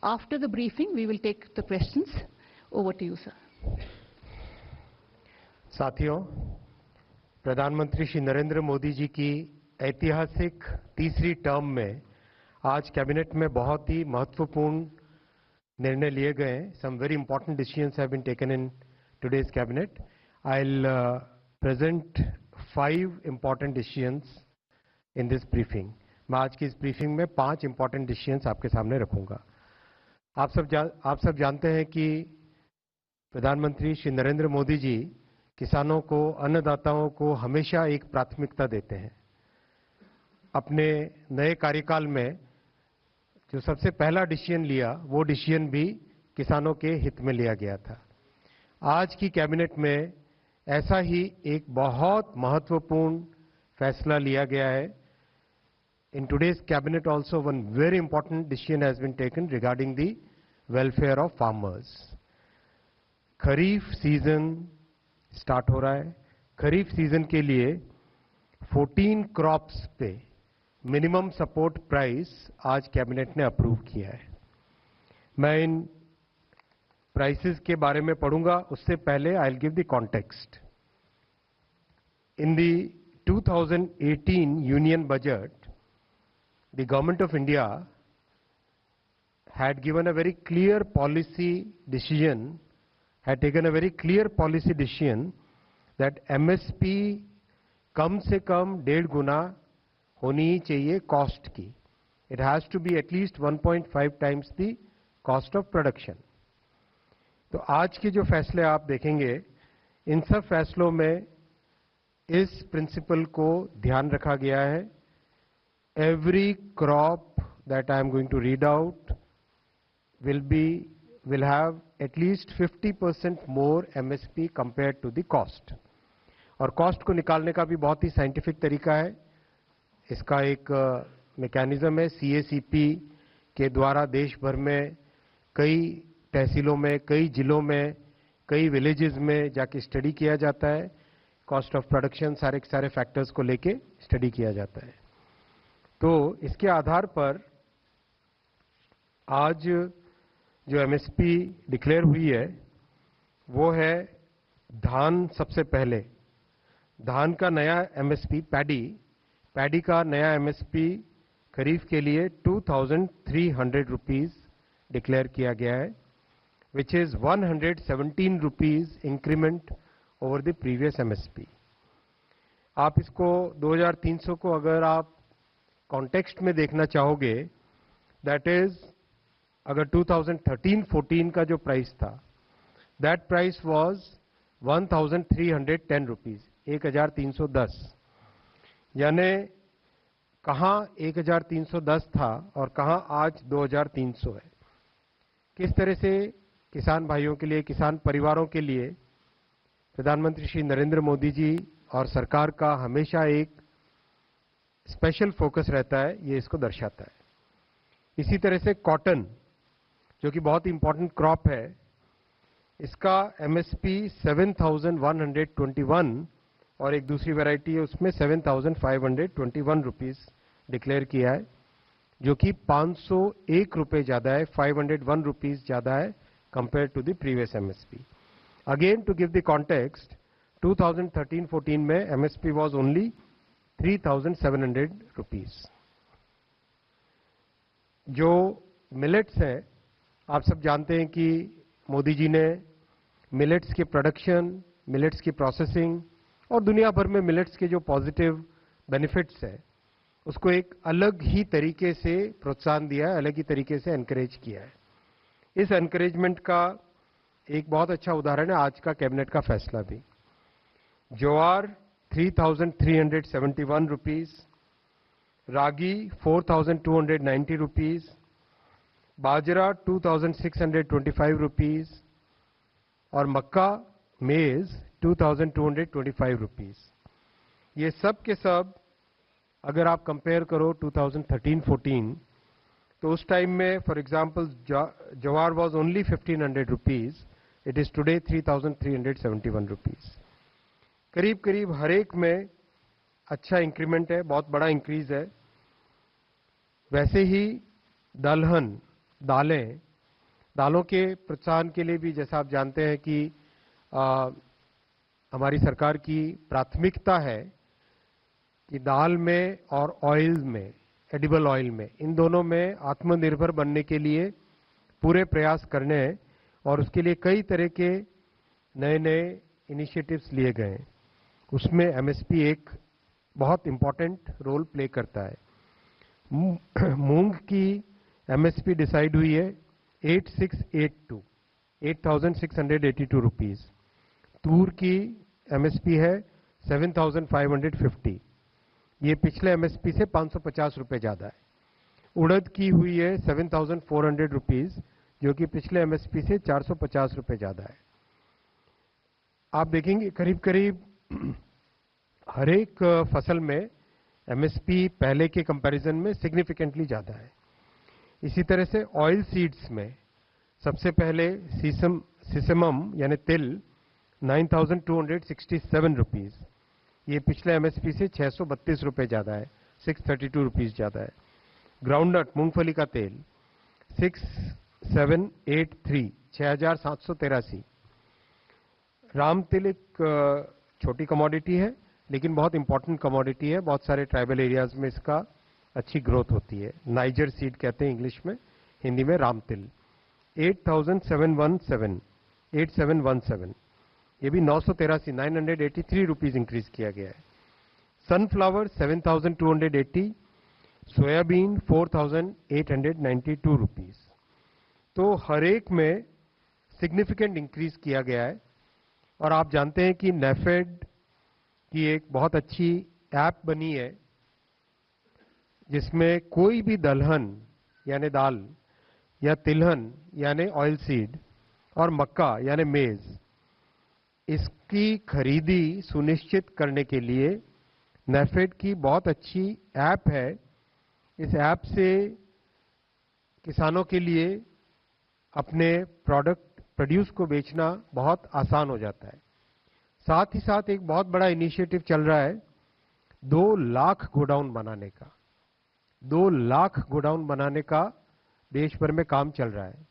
After the briefing, we will take the questions. Over to you, sir. साथियों, प्रधानमंत्री श्री नरेंद्र मोदी जी की ऐतिहासिक तीसरी टर्म में आज कैबिनेट में बहुत ही महत्वपूर्ण निर्णय लिए गए. Some very important decisions have been taken in today's cabinet. I'll present 5 important decisions in this briefing. मैं आज की इस ब्रीफिंग में 5 important decisions आपके सामने रखूंगा. आप सब जानते हैं कि प्रधानमंत्री श्री नरेंद्र मोदी जी किसानों को, अन्नदाताओं को हमेशा एक प्राथमिकता देते हैं. अपने नए कार्यकाल में जो सबसे पहला डिसीजन लिया, वो डिसीजन भी किसानों के हित में लिया गया था. आज की कैबिनेट में ऐसा ही एक बहुत महत्वपूर्ण फैसला लिया गया है. In today's cabinet also one very important decision has been taken regarding the welfare of farmers. Kharif season start हो रहा है. खरीफ सीजन के लिए 14 क्रॉप्स पे मिनिमम सपोर्ट प्राइस आज कैबिनेट ने अप्रूव किया है. मैं इन प्राइसेस के बारे में पढ़ूंगा, उससे पहले I will give the context. In the 2018 union budget, the government of India had given a very clear policy decision, had taken a very clear policy decision that MSP कम से कम 1.5 गुना होनी ही चाहिए कॉस्ट की. It has to be at least 1.5 times the cost of production. तो आज के जो फैसले आप देखेंगे, इन सब फैसलों में इस प्रिंसिपल को ध्यान रखा गया है. Every crop that I am going to read out will have at least 50% more MSP compared to the cost. और कॉस्ट को निकालने का भी बहुत ही साइंटिफिक तरीका है. इसका एक मैकेनिज्म है. CACP के द्वारा देश भर में कई तहसीलों में, कई जिलों में, कई विलेजेस में जाके स्टडी किया जाता है. कॉस्ट ऑफ प्रोडक्शन, सारे के सारे फैक्टर्स को लेके स्टडी किया जाता है. तो इसके आधार पर आज जो MSP डिक्लेयर हुई है वो है धान. सबसे पहले धान का नया MSP, पैडी का नया MSP खरीफ के लिए 2,300 रुपीज डिक्लेयर किया गया है, which is 117 rupees increment over the previous MSP. आप इसको 2,300 को अगर आप कॉन्टेक्स्ट में देखना चाहोगे, दैट इज अगर 2013-14 का जो प्राइस था, दैट प्राइस वाज 1,310 रुपीज, 1,310. यानी कहाँ 1,310 था और कहाँ आज 2,300 है. किस तरह से किसान भाइयों के लिए, किसान परिवारों के लिए प्रधानमंत्री श्री नरेंद्र मोदी जी और सरकार का हमेशा एक स्पेशल फोकस रहता है, ये इसको दर्शाता है. इसी तरह से कॉटन, जो कि बहुत इंपॉर्टेंट क्रॉप है, इसका MSP 7,121 और एक दूसरी वैरायटी है उसमें 7,521 रुपीज डिक्लेयर किया है, जो कि 501 रुपए ज्यादा है, 501 रुपीज ज्यादा है compare to the previous MSP. Again to give the context, 2013-14 में MSP वाज ओनली 3,700 रुपीज. जो मिलेट्स है, आप सब जानते हैं कि मोदी जी ने मिलेट्स के प्रोडक्शन, मिलेट्स की प्रोसेसिंग और दुनिया भर में मिलेट्स के जो पॉजिटिव बेनिफिट्स है, उसको एक अलग ही तरीके से प्रोत्साहन दिया है, अलग ही तरीके से एनकरेज किया है. इस एनकरेजमेंट का एक बहुत अच्छा उदाहरण है आज का कैबिनेट का फैसला भी. ज्वार 3,371 रुपीज, रागी 4,290 रुपीज, बाजरा 2,625 रुपीज और मक्का, मेज 2,225 रुपीज. ये सब के सब अगर आप कंपेयर करो 2013-14, तो उस टाइम में for example jowar was only 1,500 rupees, it is today 3,371 rupees. करीब करीब हर एक में अच्छा इंक्रीमेंट है, बहुत बड़ा इंक्रीज है. वैसे ही दलहन, दालें दालों के प्रोत्साहन के लिए भी जैसा आप जानते हैं कि हमारी सरकार की प्राथमिकता है कि दाल में और ऑयल में, एडिबल ऑयल में, इन दोनों में आत्मनिर्भर बनने के लिए पूरे प्रयास करने हैं और उसके लिए कई तरह के नए नए इनिशिएटिव्स लिए गए हैं। उसमें एमएसपी एक बहुत इंपॉर्टेंट रोल प्ले करता है। मूंग की एमएसपी डिसाइड हुई है 8,682 रुपीस। तूर की एमएसपी है 7,550। ये पिछले एमएसपी से 550 रुपए ज्यादा है। उड़द की हुई है 7,400 रुपीस, जो कि पिछले एमएसपी से 450 रुपए ज्यादा है। आप देखेंगे करीब करीब हर एक फसल में एमएसपी पहले के कंपैरिजन में सिग्निफिकेंटली ज्यादा है। इसी तरह से ऑयल सीड्स में सबसे पहले सीसमम यानी तिल 9,267 रुपीस, ये पिछले एमएसपी से 632 रुपए ज्यादा है, 632 रुपीस ज्यादा है। ग्राउंडनट मूंगफली का तेल 6,783, 6,783। राम तिल एक छोटी कमोडिटी है लेकिन बहुत इंपॉर्टेंट कमोडिटी है। बहुत सारे ट्राइबल एरियाज में इसका अच्छी ग्रोथ होती है। नाइजर सीड कहते हैं इंग्लिश में, हिंदी में राम तिल 8,717, ये भी 983 रुपीस इंक्रीज किया गया है। Sunflower 7,280, soybean 4,892 rupees. तो हर एक में सिग्निफिकेंट इंक्रीज किया गया है। और आप जानते हैं कि नेफेड की एक बहुत अच्छी ऐप बनी है जिसमें कोई भी दलहन यानी दाल या तिलहन यानी ऑयल सीड और मक्का यानी मेज, इसकी खरीदी सुनिश्चित करने के लिए नेफेड की बहुत अच्छी ऐप है। इस ऐप से किसानों के लिए अपने प्रोड्यूस को बेचना बहुत आसान हो जाता है। साथ ही साथ एक बहुत बड़ा इनिशिएटिव चल रहा है 2 लाख गोडाउन बनाने का। 2 लाख गोडाउन बनाने का देश भर में काम चल रहा है।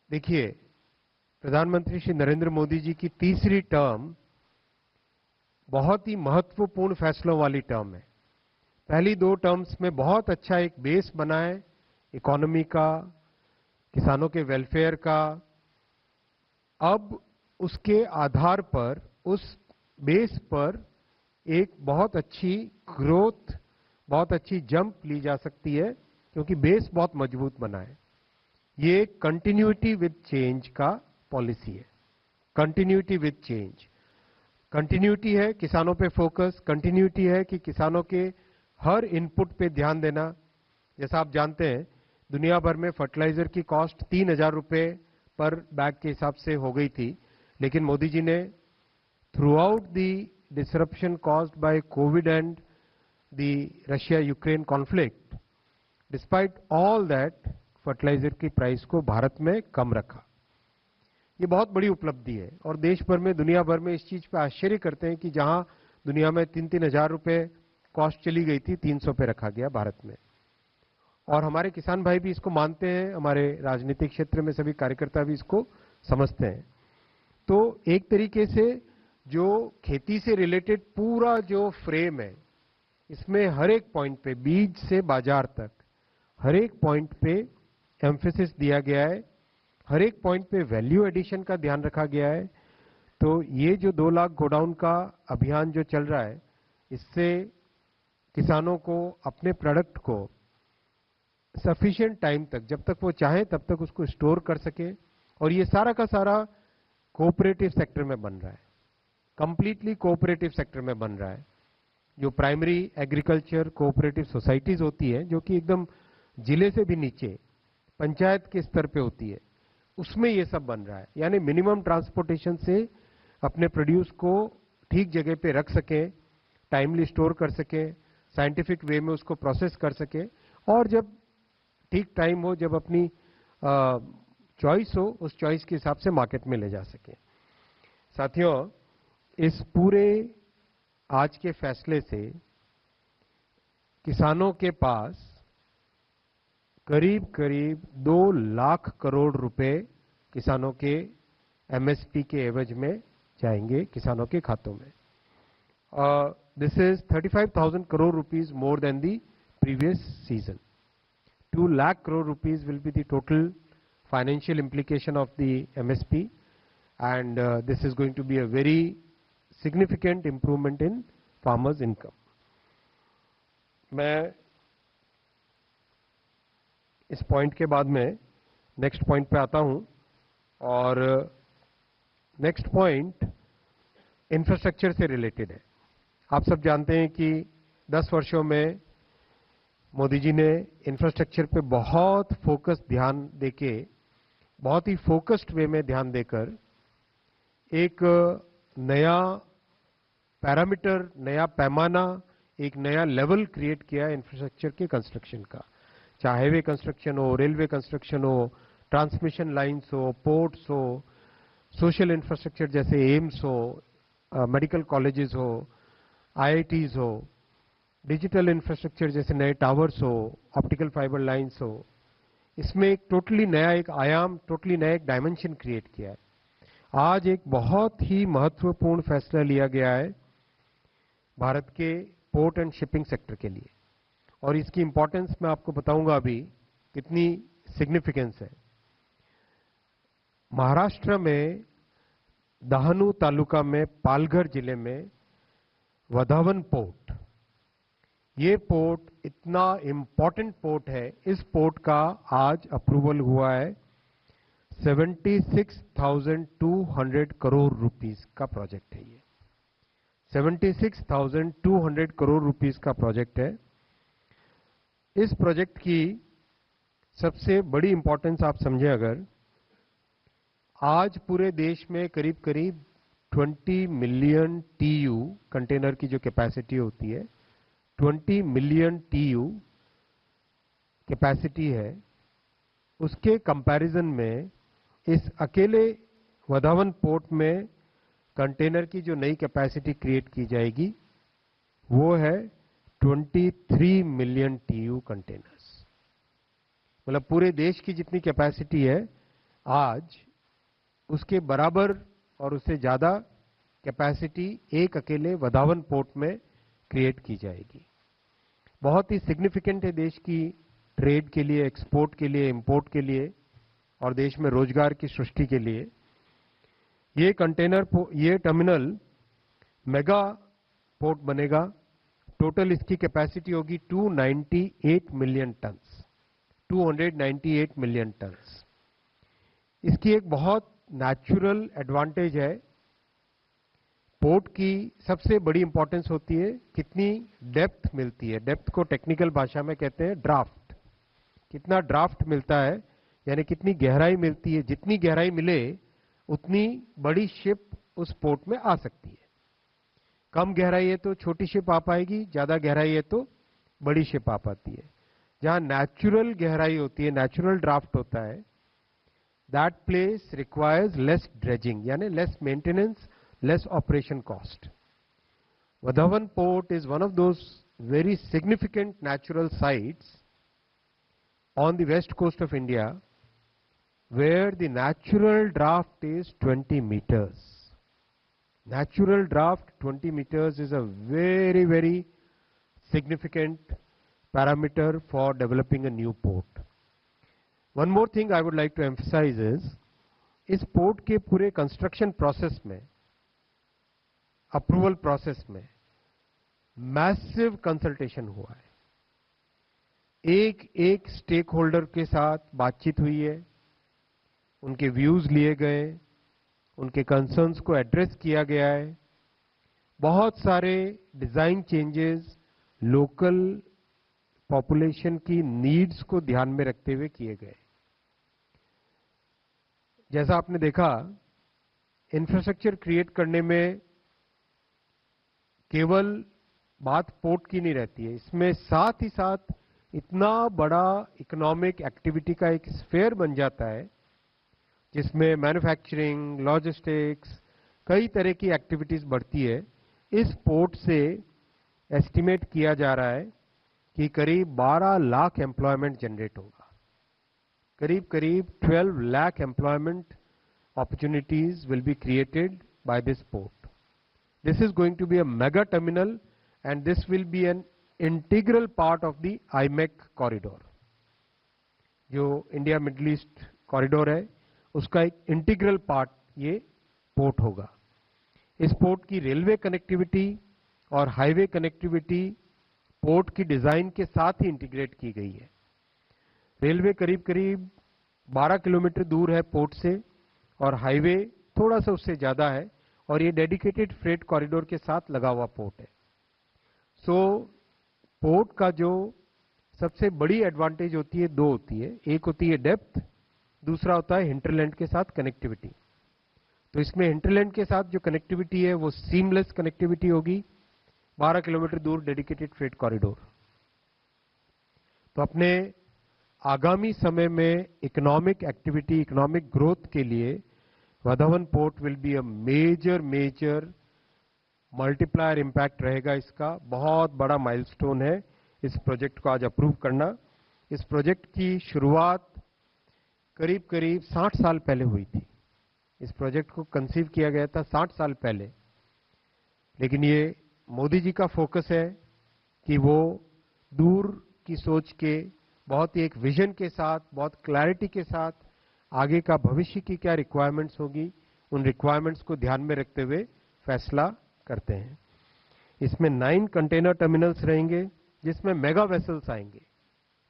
देखिए, प्रधानमंत्री श्री नरेंद्र मोदी जी की तीसरी टर्म बहुत ही महत्वपूर्ण फैसलों वाली टर्म है। पहली 2 टर्म्स में बहुत अच्छा एक बेस बना है इकोनॉमी का, किसानों के वेलफेयर का। अब उसके आधार पर, उस बेस पर एक बहुत अच्छी ग्रोथ, बहुत अच्छी जंप ली जा सकती है क्योंकि बेस बहुत मजबूत बना है। ये कंटिन्यूटी विद चेंज का पॉलिसी है। कंटिन्यूटी विद चेंज, कंटिन्यूटी है किसानों पे फोकस, कंटिन्यूटी है कि किसानों के हर इनपुट पे ध्यान देना। जैसा आप जानते हैं दुनिया भर में फर्टिलाइजर की कॉस्ट 3,000 रुपए पर बैग के हिसाब से हो गई थी, लेकिन मोदी जी ने throughout the disruption caused by Covid and the Russia Ukraine conflict, despite all that, fertilizer की प्राइस को भारत में कम रखा। ये बहुत बड़ी उपलब्धि है और देश भर में, दुनिया भर में इस चीज पे आश्चर्य करते हैं कि जहां दुनिया में 3-3 हजार रुपए कॉस्ट चली गई थी, 300 पे रखा गया भारत में। और हमारे किसान भाई भी इसको मानते हैं, हमारे राजनीतिक क्षेत्र में सभी कार्यकर्ता भी इसको समझते हैं। तो एक तरीके से जो खेती से रिलेटेड पूरा जो फ्रेम है, इसमें हर एक पॉइंट पे, बीज से बाजार तक, हर एक पॉइंट पे एम्फेसिस दिया गया है, हर एक पॉइंट पे वैल्यू एडिशन का ध्यान रखा गया है। तो ये जो 2 लाख गोडाउन का अभियान जो चल रहा है, इससे किसानों को अपने प्रोडक्ट को सफिशिएंट टाइम तक, जब तक वो चाहे तब तक उसको स्टोर कर सके। और ये सारा का सारा कोऑपरेटिव सेक्टर में बन रहा है, कंप्लीटली कोऑपरेटिव सेक्टर में बन रहा है। जो प्राइमरी एग्रीकल्चर कोऑपरेटिव सोसाइटीज होती है, जो कि एकदम जिले से भी नीचे पंचायत के स्तर पे होती है, उसमें ये सब बन रहा है। यानी मिनिमम ट्रांसपोर्टेशन से अपने प्रोड्यूस को ठीक जगह पे रख सके, टाइमली स्टोर कर सके, साइंटिफिक वे में उसको प्रोसेस कर सके, और जब ठीक टाइम हो, जब अपनी चॉइस हो, उस चॉइस के हिसाब से मार्केट में ले जा सके। साथियों, इस पूरे आज के फैसले से किसानों के पास करीब करीब 2 लाख करोड़ रुपए किसानों के एमएसपी के एवज में जाएंगे किसानों के खातों में. This is 35,000 crore rupees more than the previous season. 2 lakh crore rupees will be the total financial implication of the MSP, and this is going to be a very significant improvement in farmers' income. मैं इस point के बाद में next point पे आता हूं, और next point infrastructure से रिलेटेड है. आप सब जानते हैं कि 10 वर्षों में मोदी जी ने इंफ्रास्ट्रक्चर पे बहुत फोकस ध्यान देके, बहुत ही फोकस्ड वे में ध्यान देकर एक नया पैरामीटर, नया पैमाना, एक नया लेवल क्रिएट किया इंफ्रास्ट्रक्चर के कंस्ट्रक्शन का. चाहे हाईवे कंस्ट्रक्शन हो, रेलवे कंस्ट्रक्शन हो, ट्रांसमिशन लाइन्स हो, पोर्ट्स हो, सोशल इंफ्रास्ट्रक्चर जैसे एम्स हो, मेडिकल कॉलेजेस हो, आईआईटीज हो, डिजिटल इंफ्रास्ट्रक्चर जैसे नए टावर्स हो, ऑप्टिकल फाइबर लाइन्स हो. इसमें एक टोटली नया एक आयाम, टोटली नया एक डायमेंशन क्रिएट किया है. आज एक बहुत ही महत्वपूर्ण फैसला लिया गया है भारत के पोर्ट एंड शिपिंग सेक्टर के लिए, और इसकी इंपॉर्टेंस मैं आपको बताऊंगा अभी कितनी सिग्निफिकेंस है. महाराष्ट्र में दहानू तालुका में पालघर जिले में वधावन पोर्ट, ये पोर्ट इतना इंपॉर्टेंट पोर्ट है. इस पोर्ट का आज अप्रूवल हुआ है. 76,200 करोड़ रुपीस का प्रोजेक्ट है. ये 76,200 करोड़ रुपीस का प्रोजेक्ट है. इस प्रोजेक्ट की सबसे बड़ी इंपॉर्टेंस आप समझें अगर, आज पूरे देश में करीब करीब 20 मिलियन TU कंटेनर की जो कैपेसिटी होती है, 20 मिलियन TU कैपेसिटी है. उसके कंपैरिजन में इस अकेले वधावन पोर्ट में कंटेनर की जो नई कैपेसिटी क्रिएट की जाएगी वो है 23 मिलियन TU कंटेनर्स. मतलब पूरे देश की जितनी कैपेसिटी है आज, उसके बराबर और उससे ज्यादा कैपेसिटी एक अकेले वधावन पोर्ट में क्रिएट की जाएगी. बहुत ही सिग्निफिकेंट है देश की ट्रेड के लिए, एक्सपोर्ट के लिए, इंपोर्ट के लिए, और देश में रोजगार की सृष्टि के लिए. ये ये टर्मिनल मेगा पोर्ट बनेगा. टोटल इसकी कैपेसिटी होगी 298 मिलियन टन्स, 298 मिलियन टन्स. इसकी एक बहुत नेचुरल एडवांटेज है. पोर्ट की सबसे बड़ी इंपॉर्टेंस होती है कितनी डेप्थ मिलती है. डेप्थ को टेक्निकल भाषा में कहते हैं ड्राफ्ट. कितना ड्राफ्ट मिलता है, यानी कितनी गहराई मिलती है. जितनी गहराई मिले उतनी बड़ी शिप उस पोर्ट में आ सकती है. कम गहराई है तो छोटी शिप आ पाएगी, ज्यादा गहराई है तो बड़ी शिप आ पाती है. जहां नेचुरल गहराई होती है, नेचुरल ड्राफ्ट होता है, that place requires less dredging, यानी less maintenance, less operation cost. Vadhavan Port is one of those very significant natural sites on the west coast of India where the natural draft is 20 meters. Natural draft 20 meters is a very, very significant parameter for developing a new port. One more thing I would like to emphasize is, इस port के पूरे construction process में, approval process में massive consultation हुआ है. एक एक stake holder के साथ बातचीत हुई है, उनके व्यूज लिए गए, उनके कंसर्न्स को एड्रेस किया गया है. बहुत सारे डिजाइन चेंजेस लोकल पॉपुलेशन की नीड्स को ध्यान में रखते हुए किए गए. जैसा आपने देखा, इंफ्रास्ट्रक्चर क्रिएट करने में केवल बात पोर्ट की नहीं रहती है. इसमें साथ ही साथ इतना बड़ा इकोनॉमिक एक्टिविटी का एक स्फेयर बन जाता है जिसमें मैन्युफैक्चरिंग, लॉजिस्टिक्स, कई तरह की एक्टिविटीज बढ़ती है. इस पोर्ट से एस्टिमेट किया जा रहा है कि करीब 12 लाख एम्प्लॉयमेंट जनरेट होगा. करीब करीब 12 lakh employment opportunities will be created by this port. This is going to be a mega terminal and this will be an integral part of the IMEC corridor. जो इंडिया मिडिल ईस्ट कॉरिडोर है उसका एक integral part ये port होगा। इस port की railway connectivity और highway connectivity port की डिजाइन के साथ ही इंटीग्रेट की गई है। रेलवे करीब करीब 12 किलोमीटर दूर है पोर्ट से और हाईवे थोड़ा सा उससे ज्यादा है और ये डेडिकेटेड फ्रेट कॉरिडोर के साथ लगा हुआ पोर्ट है। सो पोर्ट का जो सबसे बड़ी एडवांटेज होती है दो होती है, एक होती है डेप्थ, दूसरा होता है हिंटरलैंड के साथ कनेक्टिविटी। तो इसमें हिंटरलैंड के साथ जो कनेक्टिविटी है वो सीमलेस कनेक्टिविटी होगी, 12 किलोमीटर दूर डेडिकेटेड फ्रेट कॉरिडोर। तो अपने आगामी समय में इकोनॉमिक एक्टिविटी, इकोनॉमिक ग्रोथ के लिए Vadhavan port will be a major multiplier impact रहेगा। इसका बहुत बड़ा माइलस्टोन है इस प्रोजेक्ट को आज अप्रूव करना। इस प्रोजेक्ट की शुरुआत करीब करीब 60 साल पहले हुई थी। इस प्रोजेक्ट को कंसीव किया गया था 60 साल पहले, लेकिन ये मोदी जी का फोकस है कि वो दूर की सोच के बहुत ही एक विजन के साथ, बहुत क्लैरिटी के साथ आगे का भविष्य की क्या रिक्वायरमेंट्स होगी, उन रिक्वायरमेंट्स को ध्यान में रखते हुए फैसला करते हैं। इसमें 9 कंटेनर टर्मिनल्स रहेंगे जिसमें मेगा वेसल्स आएंगे,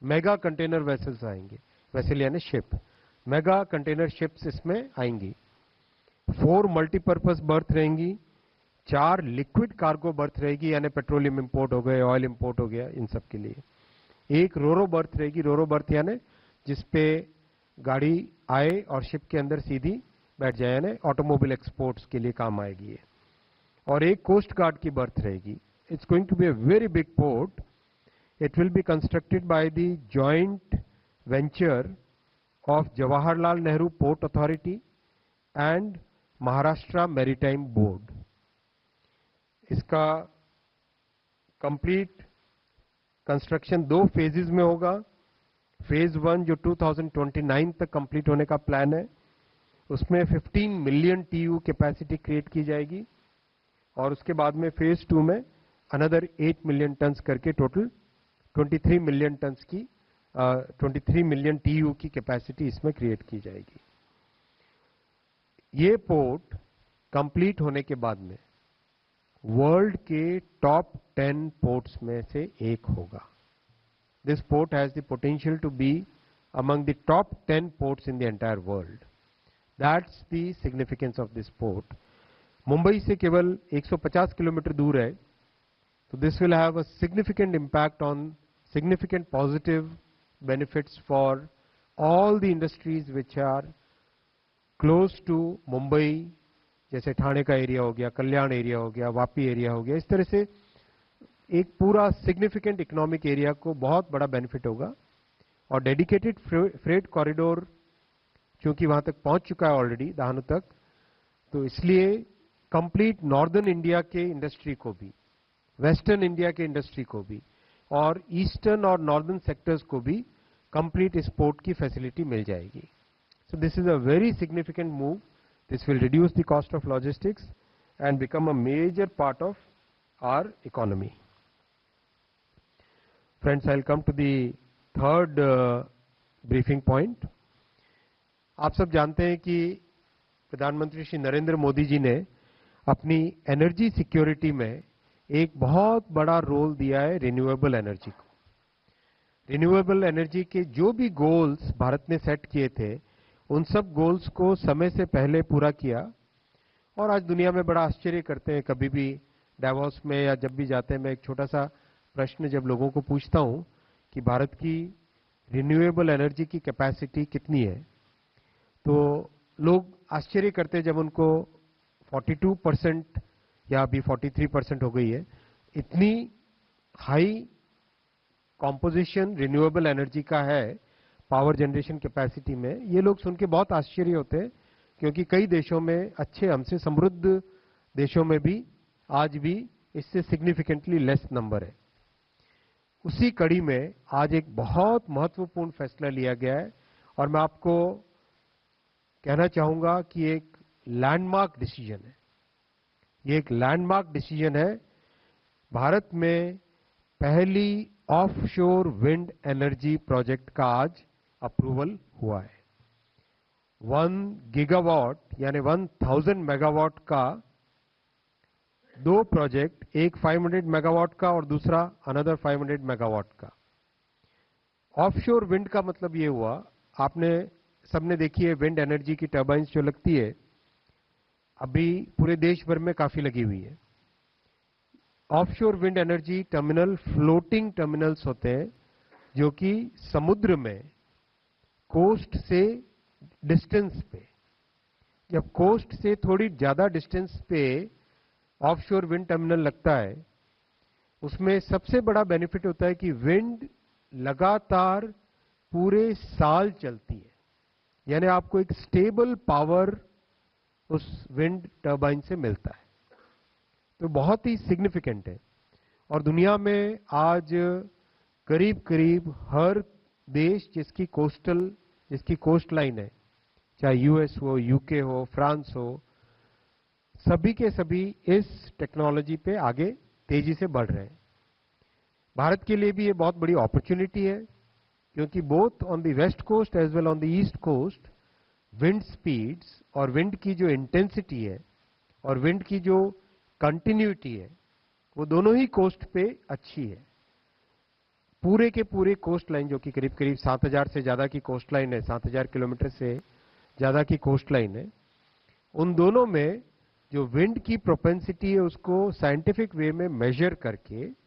मेगा कंटेनर वेसल्स आएंगे, वेसल यानी शिप, मेगा कंटेनर शिप्स इसमें आएंगी। 4 मल्टीपर्पज बर्थ रहेंगी, 4 लिक्विड कार्गो बर्थ रहेगी यानी पेट्रोलियम इंपोर्ट हो गए, ऑयल इंपोर्ट हो गया, इन सब के लिए। एक रोरो बर्थ रहेगी, रोरो बर्थ यानी जिसपे गाड़ी आए और शिप के अंदर सीधी बैठ जाए, यानी ऑटोमोबाइल एक्सपोर्ट्स के लिए काम आएगी ये। और एक कोस्ट गार्ड की बर्थ रहेगी। It's going to be a very big port. It will be constructed by the joint venture of Jawaharlal Nehru port authority and Maharashtra maritime board. इसका कंप्लीट कंस्ट्रक्शन 2 फेजेस में होगा। फेज 1 जो 2029 तक कंप्लीट होने का प्लान है, उसमें 15 मिलियन टीयू कैपेसिटी क्रिएट की जाएगी और उसके बाद में फेज 2 में अनदर 8 मिलियन टन्स करके टोटल 23 मिलियन टन्स की 23 मिलियन टीयू की कैपेसिटी इसमें क्रिएट की जाएगी। ये पोर्ट कंप्लीट होने के बाद में वर्ल्ड के टॉप 10 पोर्ट्स में से एक होगा। This port has the potential to be among the top 10 ports in the entire world. That's the significance of this port. Mumbai से केवल 150 किलोमीटर दूर है, तो this will have a significant impact on significant positive benefits for all the industries which are close to Mumbai, जैसे ठाणे का area हो गया, कल्याण area हो गया, वापी एरिया हो गया। इस तरह से एक पूरा सिग्निफिकेंट इकोनॉमिक एरिया को बहुत बड़ा बेनिफिट होगा। और डेडिकेटेड फ्रेट कॉरिडोर क्योंकि वहां तक पहुंच चुका है ऑलरेडी दहानू तक, तो इसलिए कंप्लीट नॉर्दर्न इंडिया के इंडस्ट्री को भी, वेस्टर्न इंडिया के इंडस्ट्री को भी और ईस्टर्न और नॉर्दर्न सेक्टर्स को भी कंप्लीट इस पोर्ट की फैसिलिटी मिल जाएगी। So this is a very significant move. This will reduce the cost of logistics and become a major part of our economy. Friends, I'll come to the third briefing point. आप सब जानते हैं कि प्रधानमंत्री श्री नरेंद्र मोदी जी ने अपनी एनर्जी सिक्योरिटी में एक बहुत बड़ा रोल दिया है रिन्यूएबल एनर्जी को। रिन्यूएबल एनर्जी के जो भी गोल्स भारत ने सेट किए थे, उन सब गोल्स को समय से पहले पूरा किया। और आज दुनिया में बड़ा आश्चर्य करते हैं, कभी भी डावोस में या जब भी जाते हैं, मैं एक छोटा सा प्रश्न जब लोगों को पूछता हूं कि भारत की रिन्यूएबल एनर्जी की कैपेसिटी कितनी है, तो लोग आश्चर्य करते हैं जब उनको 42% या अभी 43% हो गई है। इतनी हाई कॉम्पोजिशन रिन्यूएबल एनर्जी का है पावर जनरेशन कैपेसिटी में, ये लोग सुन के बहुत आश्चर्य होते हैं, क्योंकि कई देशों में, अच्छे हमसे समृद्ध देशों में भी आज भी इससे सिग्निफिकेंटली लेस नंबर है। उसी कड़ी में आज एक बहुत महत्वपूर्ण फैसला लिया गया है और मैं आपको कहना चाहूंगा कि एक लैंडमार्क डिसीजन है। ये एक लैंडमार्क डिसीजन है। भारत में पहली ऑफशोर विंड एनर्जी प्रोजेक्ट का आज अप्रूवल हुआ है। 1 गीगावाट यानी 1000 मेगावाट का दो प्रोजेक्ट, एक 500 मेगावाट का और दूसरा अनदर 500 मेगावाट का। ऑफशोर विंड का मतलब ये हुआ, आपने सबने देखी है विंड एनर्जी की टर्बाइंस जो लगती है, अभी पूरे देश भर में काफी लगी हुई है। Offshore wind energy terminal floating terminals होते हैं जो कि समुद्र में कोस्ट से डिस्टेंस पे, जब कोस्ट से थोड़ी ज्यादा डिस्टेंस पे ऑफशोर विंड टर्मिनल लगता है, उसमें सबसे बड़ा बेनिफिट होता है कि विंड लगातार पूरे साल चलती है, यानी आपको एक स्टेबल पावर उस विंड टर्बाइन से मिलता है। तो बहुत ही सिग्निफिकेंट है। और दुनिया में आज करीब करीब हर देश जिसकी कोस्ट लाइन है, चाहे यूएस हो, यूके हो, फ्रांस हो, सभी के सभी इस टेक्नोलॉजी पे आगे तेजी से बढ़ रहे हैं। भारत के लिए भी ये बहुत बड़ी अपॉर्चुनिटी है, क्योंकि both on the west coast as well on the east coast wind speeds और विंड की जो इंटेंसिटी है और विंड की जो कंटिन्यूटी है, वो दोनों ही कोस्ट पे अच्छी है। पूरे के पूरे कोस्ट लाइन जो कि करीब करीब 7000 से ज्यादा की कोस्ट लाइन है, 7000 किलोमीटर से ज्यादा की कोस्ट लाइन है, उन दोनों में जो विंड की प्रोपेंसिटी है उसको साइंटिफिक वे में मेजर करके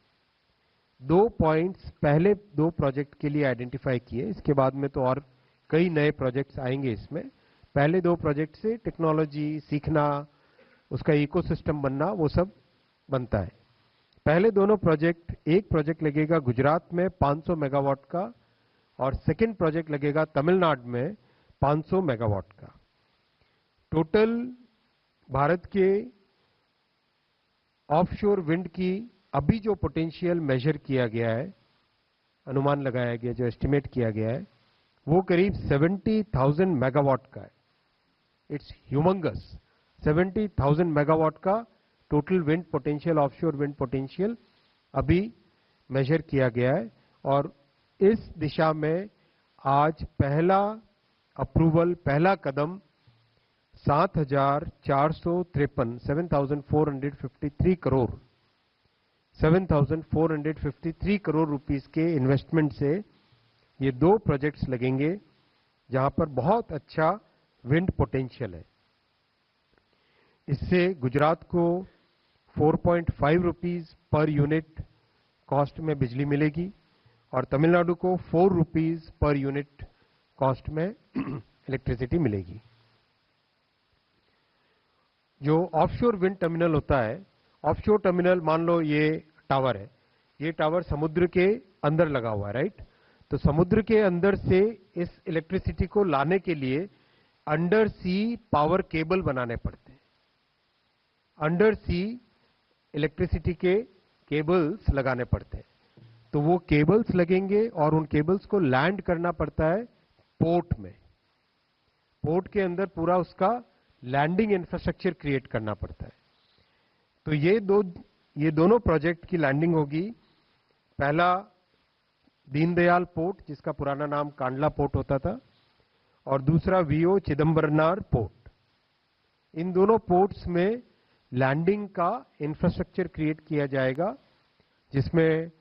2 पॉइंट्स पहले 2 प्रोजेक्ट के लिए आइडेंटिफाई किए। इसके बाद में तो और कई नए प्रोजेक्ट्स आएंगे इसमें। पहले 2 प्रोजेक्ट से टेक्नोलॉजी सीखना, उसका इकोसिस्टम बनना, वो सब बनता है। पहले दोनों प्रोजेक्ट, एक प्रोजेक्ट लगेगा गुजरात में 500 मेगावाट का और सेकंड प्रोजेक्ट लगेगा तमिलनाडु में 500 मेगावाट का। टोटल भारत के ऑफशोर विंड की अभी जो पोटेंशियल मेजर किया गया है, अनुमान लगाया गया, जो एस्टिमेट किया गया है, वो करीब 70,000 मेगावाट का है। It's humongous. 70,000 मेगावाट का total wind potential, offshore wind potential अभी मेजर किया गया है। और इस दिशा में आज पहला अप्रूवल, पहला कदम 7,453 करोड़ 7,453 करोड़ रुपीस के इन्वेस्टमेंट से ये 2 प्रोजेक्ट्स लगेंगे, जहां पर बहुत अच्छा विंड पोटेंशियल है। इससे गुजरात को 4.5 रुपीस पर यूनिट कॉस्ट में बिजली मिलेगी और तमिलनाडु को 4 रुपीस पर यूनिट कॉस्ट में इलेक्ट्रिसिटी मिलेगी। जो ऑफशोर विंड टर्मिनल होता है, ऑफशोर टर्मिनल, मान लो ये टावर है, ये टावर समुद्र के अंदर लगा हुआ है, राइट? तो समुद्र के अंदर से इस इलेक्ट्रिसिटी को लाने के लिए अंडर सी पावर केबल बनाने पड़ते हैं। अंडर सी इलेक्ट्रिसिटी के केबल्स लगाने पड़ते हैं। तो वो केबल्स लगेंगे और उन केबल्स को लैंड करना पड़ता है पोर्ट में। पोर्ट के अंदर पूरा उसका लैंडिंग इंफ्रास्ट्रक्चर क्रिएट करना पड़ता है। तो ये दोनों प्रोजेक्ट की लैंडिंग होगी। पहला दीनदयाल पोर्ट, जिसका पुराना नाम कांडला पोर्ट होता था, और दूसरा वीओ चिदम्बरनार पोर्ट। इन दोनों पोर्ट्स में लैंडिंग का इंफ्रास्ट्रक्चर क्रिएट किया जाएगा, जिसमें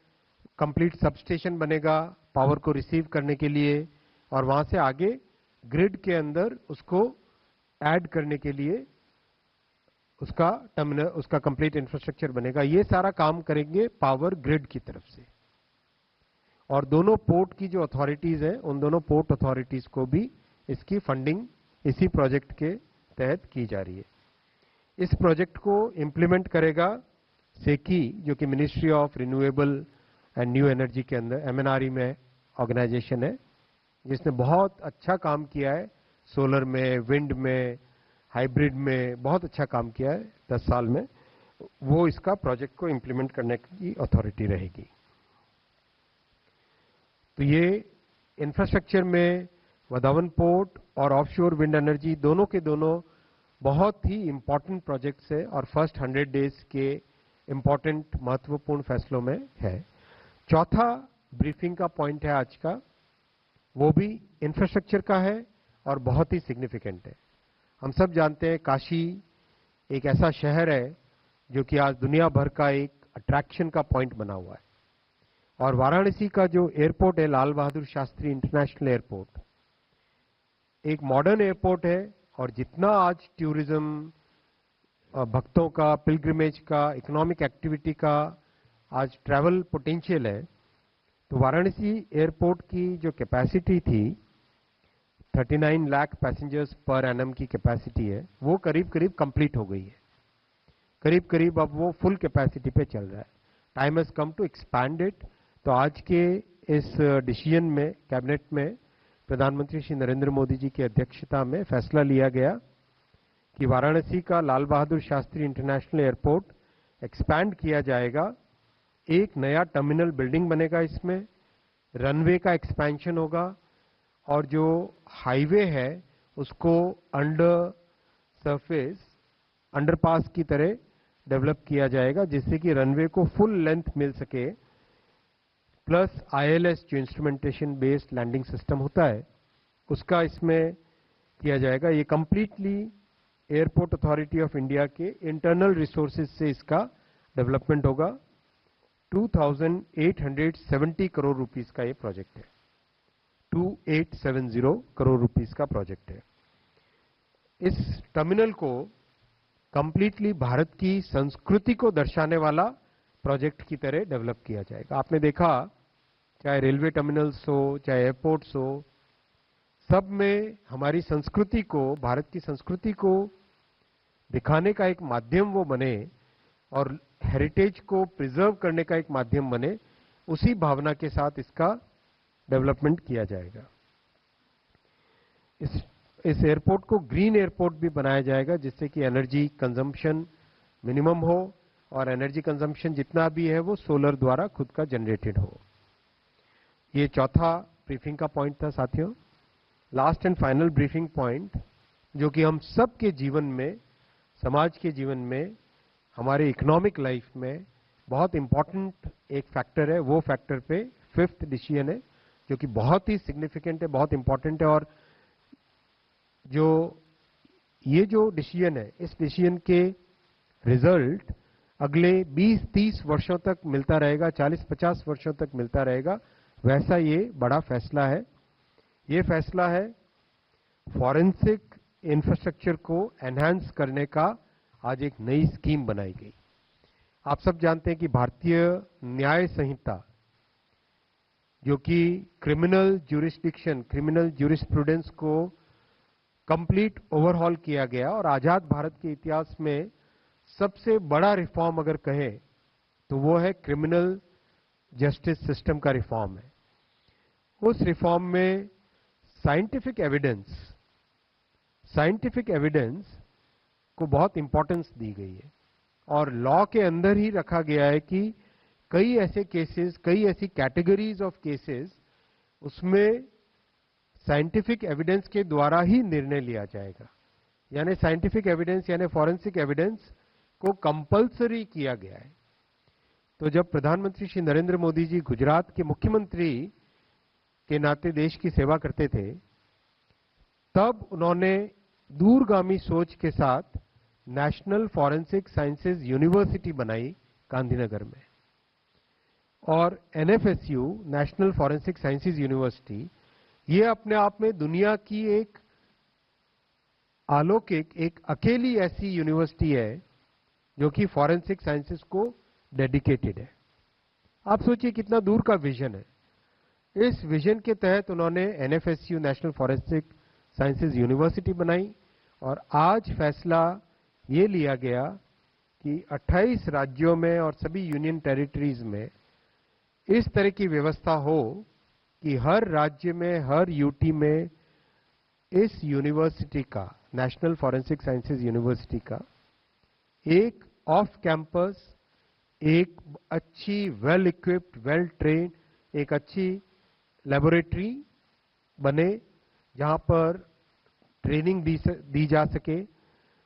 कंप्लीट सबस्टेशन बनेगा पावर को रिसीव करने के लिए, और वहां से आगे ग्रिड के अंदर उसको ऐड करने के लिए उसका टर्मिनल, उसका कंप्लीट इंफ्रास्ट्रक्चर बनेगा। ये सारा काम करेंगे पावर ग्रिड की तरफ से। और दोनों पोर्ट की जो अथॉरिटीज हैं, उन दोनों पोर्ट अथॉरिटीज को भी इसकी फंडिंग इसी प्रोजेक्ट के तहत की जा रही है। इस प्रोजेक्ट को इंप्लीमेंट करेगा सेकी, जो कि ministry of renewable and new energy के अंदर MNRE में ऑर्गेनाइजेशन है, जिसने बहुत अच्छा काम किया है। सोलर में, विंड में, हाइब्रिड में बहुत अच्छा काम किया है 10 साल में। वो इसका प्रोजेक्ट को इंप्लीमेंट करने की अथॉरिटी रहेगी। तो ये इंफ्रास्ट्रक्चर में वधावन पोर्ट और ऑफशोर विंड एनर्जी दोनों के दोनों बहुत ही इंपॉर्टेंट प्रोजेक्ट्स है और फर्स्ट 100 डेज के इंपॉर्टेंट महत्वपूर्ण फैसलों में है। चौथा ब्रीफिंग का पॉइंट है आज का, वो भी इंफ्रास्ट्रक्चर का है और बहुत ही सिग्निफिकेंट है। हम सब जानते हैं काशी एक ऐसा शहर है जो कि आज दुनिया भर का एक अट्रैक्शन का पॉइंट बना हुआ है, और वाराणसी का जो एयरपोर्ट है लाल बहादुर शास्त्री इंटरनेशनल एयरपोर्ट एक मॉडर्न एयरपोर्ट है, और जितना आज टूरिज्म, भक्तों का, पिलग्रिमेज का, इकोनॉमिक एक्टिविटी का आज ट्रैवल पोटेंशियल है, तो वाराणसी एयरपोर्ट की जो कैपेसिटी थी 39 लाख पैसेंजर्स पर एनम की कैपेसिटी है, वो करीब करीब कंप्लीट हो गई है। करीब करीब अब वो फुल कैपेसिटी पे चल रहा है। Time has come to expand it. तो आज के इस डिसीजन में कैबिनेट में प्रधानमंत्री श्री नरेंद्र मोदी जी की अध्यक्षता में फैसला लिया गया कि वाराणसी का Lal Bahadur Shastri international airport expand किया जाएगा। एक नया टर्मिनल बिल्डिंग बनेगा, इसमें रनवे का एक्सपेंशन होगा, और जो हाईवे है उसको अंडर सरफेस अंडरपास की तरह डेवलप किया जाएगा, जिससे कि रनवे को फुल लेंथ मिल सके। प्लस ILS जो इंस्ट्रूमेंटेशन बेस्ड लैंडिंग सिस्टम होता है उसका इसमें किया जाएगा। ये completely airport authority of India के इंटरनल रिसोर्सेज से इसका डेवलपमेंट होगा। 2870 करोड़ रुपीस का ये प्रोजेक्ट है। 2870 करोड़ रुपीस का प्रोजेक्ट है। इस टर्मिनल को कंप्लीटली भारत की संस्कृति को दर्शाने वाला प्रोजेक्ट की तरह डेवलप किया जाएगा। आपने देखा चाहे रेलवे टर्मिनल्स हो, चाहे एयरपोर्ट्स हो, सब में हमारी संस्कृति को, भारत की संस्कृति को दिखाने का एक माध्यम वो बने और हेरिटेज को प्रिजर्व करने का एक माध्यम बने, उसी भावना के साथ इसका डेवलपमेंट किया जाएगा। इस एयरपोर्ट को ग्रीन एयरपोर्ट भी बनाया जाएगा, जिससे कि एनर्जी कंजम्पशन मिनिमम हो और एनर्जी कंजम्पशन जितना भी है वो सोलर द्वारा खुद का जनरेटेड हो। ये चौथा ब्रीफिंग का पॉइंट था साथियों। Last and final briefing point जो कि हम सब के जीवन में, समाज के जीवन में, हमारे इकोनॉमिक लाइफ में बहुत इंपॉर्टेंट एक फैक्टर है, वो फैक्टर पे फिफ्थ डिसीजन है जो कि बहुत ही सिग्निफिकेंट है, बहुत इंपॉर्टेंट है। और ये जो डिसीजन है, इस डिसीजन के रिजल्ट अगले 20-30 वर्षों तक मिलता रहेगा, 40-50 वर्षों तक मिलता रहेगा, वैसा ये बड़ा फैसला है। ये फैसला है फॉरेंसिक इंफ्रास्ट्रक्चर को एनहांस करने का। आज एक नई स्कीम बनाई गई। आप सब जानते हैं कि भारतीय न्याय संहिता जो कि क्रिमिनल ज्यूरिस्डिक्शन, क्रिमिनल ज्यूरिस्प्रूडेंस को कंप्लीट ओवरहॉल किया गया, और आजाद भारत के इतिहास में सबसे बड़ा रिफॉर्म अगर कहें तो वो है क्रिमिनल जस्टिस सिस्टम का रिफॉर्म है। उस रिफॉर्म में साइंटिफिक एविडेंस को बहुत इंपॉर्टेंस दी गई है, और लॉ के अंदर ही रखा गया है कि कई ऐसे केसेस, कई ऐसी कैटेगरीज ऑफ केसेस, उसमें साइंटिफिक एविडेंस के द्वारा ही निर्णय लिया जाएगा। यानी साइंटिफिक एविडेंस यानी फॉरेंसिक एविडेंस को कंपलसरी किया गया है। तो जब प्रधानमंत्री श्री नरेंद्र मोदी जी गुजरात के मुख्यमंत्री के नाते देश की सेवा करते थे, तब उन्होंने दूरगामी सोच के साथ नेशनल फॉरेंसिक साइंसेज यूनिवर्सिटी बनाई गांधीनगर में, और NFSU national forensic sciences university ये अपने आप में दुनिया की एक अलौकिक, एक अकेली ऐसी यूनिवर्सिटी है जो कि फॉरेंसिक साइंसेज को डेडिकेटेड है। आप सोचिए कितना दूर का विजन है। इस विजन के तहत उन्होंने NFSU national forensic sciences university बनाई, और आज फैसला ये लिया गया कि 28 राज्यों में और सभी यूनियन टेरिटरीज में इस तरह की व्यवस्था हो कि हर राज्य में, हर यूटी में इस यूनिवर्सिटी का, नेशनल फॉरेंसिक साइंसेज यूनिवर्सिटी का एक ऑफ कैंपस, एक अच्छी वेल इक्विप्ड, वेल ट्रेन्ड, एक अच्छी लेबोरेटरी बने, जहां पर ट्रेनिंग दी जा सके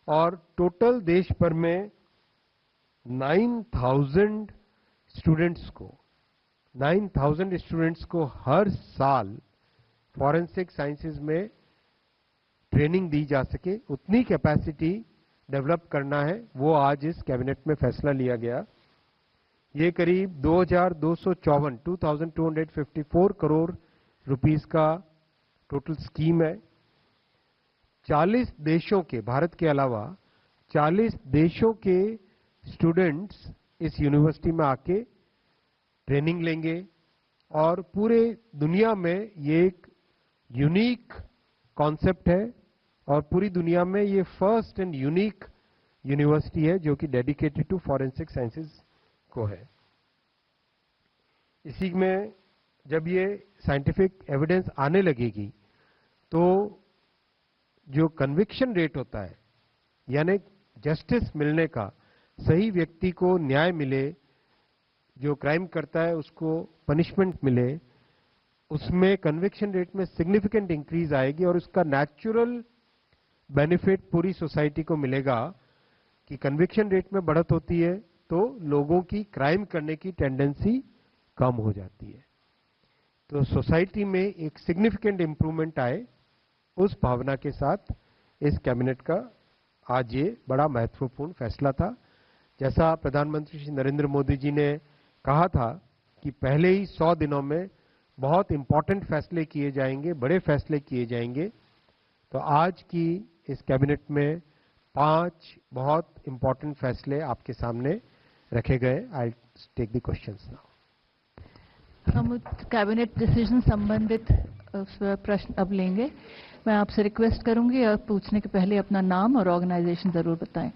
और टोटल देश भर में 9,000 स्टूडेंट्स को हर साल फॉरेंसिक साइंसेज में ट्रेनिंग दी जा सके, उतनी कैपेसिटी डेवलप करना है। वो आज इस कैबिनेट में फैसला लिया गया। ये करीब 2254 करोड़ रुपीस का टोटल स्कीम है। 40 देशों के, भारत के अलावा 40 देशों के स्टूडेंट्स इस यूनिवर्सिटी में आके ट्रेनिंग लेंगे और पूरे दुनिया में ये एक यूनिक कॉन्सेप्ट है और पूरी दुनिया में ये फर्स्ट एंड यूनिक यूनिवर्सिटी है जो कि डेडिकेटेड टू फॉरेंसिक साइंसेज को है। इसी में जब ये साइंटिफिक एविडेंस आने लगेगी तो जो कन्विक्शन रेट होता है, यानी जस्टिस मिलने का, सही व्यक्ति को न्याय मिले, जो क्राइम करता है उसको पनिशमेंट मिले, उसमें कन्विक्शन रेट में सिग्निफिकेंट इंक्रीज आएगी और उसका नेचुरल बेनिफिट पूरी सोसाइटी को मिलेगा कि कन्विक्शन रेट में बढ़त होती है तो लोगों की क्राइम करने की टेंडेंसी कम हो जाती है। तो सोसाइटी में एक सिग्निफिकेंट इंप्रूवमेंट आए, उस भावना के साथ इस कैबिनेट का आज ये बड़ा महत्वपूर्ण फैसला था। जैसा प्रधानमंत्री श्री नरेंद्र मोदी जी ने कहा था कि पहले ही 100 दिनों में बहुत इंपॉर्टेंट फैसले किए जाएंगे, बड़े फैसले किए जाएंगे, तो आज की इस कैबिनेट में 5 बहुत इंपॉर्टेंट फैसले आपके सामने रखे गए। I take the questions now. हम कैबिनेट डिसीजन संबंधित प्रश्न अब लेंगे। मैं आपसे रिक्वेस्ट करूंगी, और पूछने के पहले अपना नाम और ऑर्गेनाइजेशन जरूर बताएं।